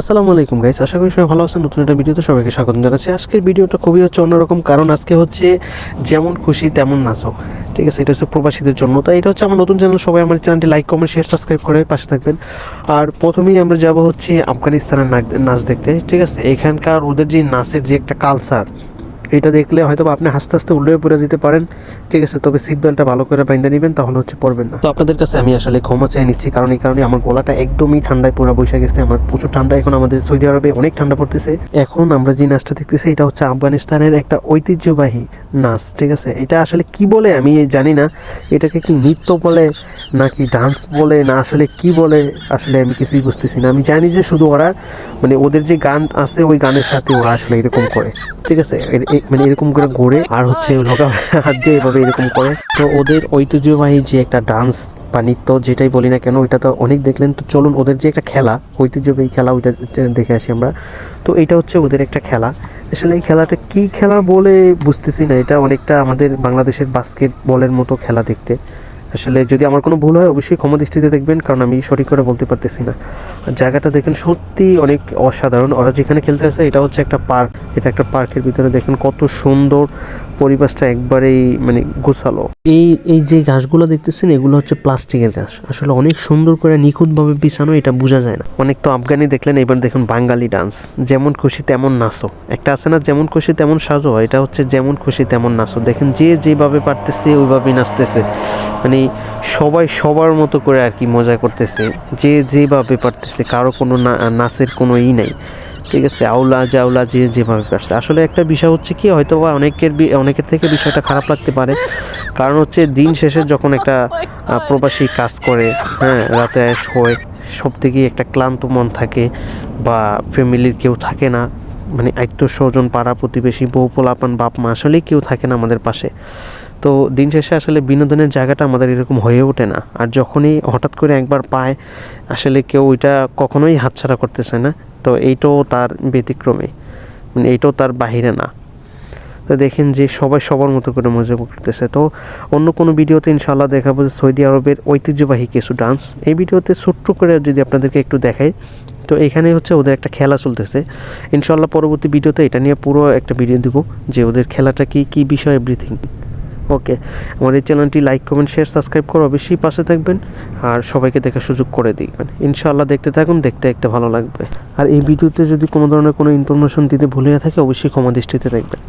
আসসালামু আলাইকুম গাইস, আশা করি সবাই ভালো আছেন। নতুন একটা ভিডিওতে সবাইকে স্বাগত জানাচ্ছি। আজকের ভিডিওটা খুবই অন্যরকম, কারণ আজকে হচ্ছে যেমন খুশি তেমন নাচো। ঠিক আছে, এটা হচ্ছে প্রবাসীদের জন্য। তাই এটা হচ্ছে আমার নতুন চ্যানেল। সবাই আমার চ্যানেলটি লাইক, কমেন্ট, শেয়ার, সাবস্ক্রাইব করে পাশে থাকবেন। আর প্রথমেই আমরা যাব হচ্ছে আফগানিস্তানের নাচ দেখতে। ঠিক আছে, এখানকার ওদের যে নাচের যে একটা কালচার, এটা দেখলে হয়তো আপনি হাসতে হাসতে উল্টে পড়ে যেতে পারেন। ঠিক আছে, তবে সিট বেল্টটা ভালো করে বাইন্ধে নেবেন, তাহলে হচ্ছে পড়বেন না। তো আপনাদের কাছে আমি আসলে ক্ষমা চেয়ে নিচ্ছি, কারণ এই কারণে আমার গলাটা একদমই ঠান্ডায় পুরো বসে গেছে। আমার প্রচুর ঠান্ডা এখন, আমাদের সৌদি আরবে অনেক ঠান্ডা পড়তেছে। এখন আমরা যে নাচটা দেখতেছি এটা হচ্ছে আফগানিস্তানের একটা ঐতিহ্যবাহী নাচ। ঠিক আছে, এটা আসলে কি বলে আমি জানি না, এটাকে কি নৃত্য বলে নাকি ডান্স বলে, না আসলে কি বলে আসলে আমি কিছুই বুঝতেছি না। আমি জানি যে শুধু ওরা মানে ওদের যে গান আছে ওই গানের সাথে ওরা আসলে এরকম করে। ঠিক আছে, মানে এরকম করে ঘোরে আর হচ্ছে লগা হাত দিয়ে এভাবে এরকম করে। তো ওদের ঐতিহ্যবাহী যে একটা ডান্স বা নৃত্য যেটাই বলি না কেন, ওইটা তো অনেক দেখলেন। তো চলুন ওদের যে একটা খেলা, ঐতিহ্যবাহী খেলা, ওইটা দেখে আসি আমরা। তো এটা হচ্ছে ওদের একটা খেলা। আসলে এই খেলাটা কি খেলা বলে বুঝতেছি না। এটা অনেকটা আমাদের বাংলাদেশের বাস্কেটবলের মতো খেলা দেখতে। আসলে যদি আমার কোনো ভুল হয় অবশ্যই ক্ষমা দৃষ্টিতে দেখবেন, কারণ আমি সঠিক করে বলতে পারতেছি না। জায়গাটা দেখেন সত্যি অনেক অসাধারণ। ওরা যেখানে খেলতে আসে এটা হচ্ছে একটা পার্ক। এটা একটা পার্কের ভিতরে দেখেন কত সুন্দর পরিবেশটা, একবারেই মানে গোছালো। এই এই যে ঘাসগুলো দেখতেছেন এগুলো হচ্ছে প্লাস্টিকের ঘাস। আসলে অনেক সুন্দর করে নিখুঁতভাবে বিছানো, এটা বোঝা যায় না। অনেক তো আফগানি দেখলেন, এবার দেখুন বাঙালি ডান্স। যেমন খুশি তেমন নাচো, একটা আছে না যেমন খুশি তেমন সাজো, এটা হচ্ছে যেমন খুশি তেমন নাচো। দেখেন যে যেভাবে পারতেছে ওইভাবেই নাচতেছে। মানে সবাই সবার মতো করে আর কি মজা করতেছে, যে যেভাবে পারতেছে। কারো কোনো নাচের কোনো নাই। ঠিক আছে, আউলা জাউলা যে যেভাবে পারছে। আসলে একটা বিষয় হচ্ছে কি, হয়তো বা অনেকের থেকে বিষয়টা খারাপ লাগতে পারে, কারণ হচ্ছে দিন শেষে যখন একটা প্রবাসী কাজ করে, হ্যাঁ, রাতে শোয়, সব থেকেই একটা ক্লান্ত মন থাকে, বা ফ্যামিলির কেউ থাকে না, মানে আত্মীয় স্বজন, পাড়া প্রতিবেশী, বউ পোলাপান, বাপ মা, আসলেই কেউ থাকে না আমাদের পাশে। তো দিন শেষে আসলে বিনোদনের জায়গাটা আমাদের এরকম হয়ে ওঠে না। আর যখনই হঠাৎ করে একবার পায়, আসলে কেউ ওইটা কখনোই হাতছাড়া করতেছে না। তো এইটাও তার ব্যতিক্রমী, মানে এইটাও তার বাহিরে না। তো দেখেন যে সবাই সবার মতো করে মজা করতেছে। তো অন্য কোনো ভিডিওতে ইনশাআল্লাহ দেখাবো যে সৌদি আরবের ঐতিহ্যবাহী কিছু ডান্স। এই ভিডিওতে ছোট্ট করে যদি আপনাদেরকে একটু দেখাই, তো এখানে হচ্ছে ওদের একটা খেলা চলতেছে। ইনশাআল্লাহ পরবর্তী ভিডিওতে এটা নিয়ে পুরো একটা ভিডিও দিব, যে ওদের খেলাটা কি বিষয়, এভরিথিং। ওকে, আমার এই চ্যানেলটি লাইক, কমেন্ট, শেয়ার, সাবস্ক্রাইব করে অবশ্যই পাশে থাকবেন। আর সবাইকে দেখার সুযোগ করে দিবেন। ইনশাআল্লাহ দেখতে থাকুন, দেখতে দেখতে ভালো লাগবে। আর এই ভিডিওতে যদি কোনো ধরনের কোনো ইনফরমেশন দিতে ভুলে থাকে অবশ্যই ক্ষমা দৃষ্টিতে দেখবেন।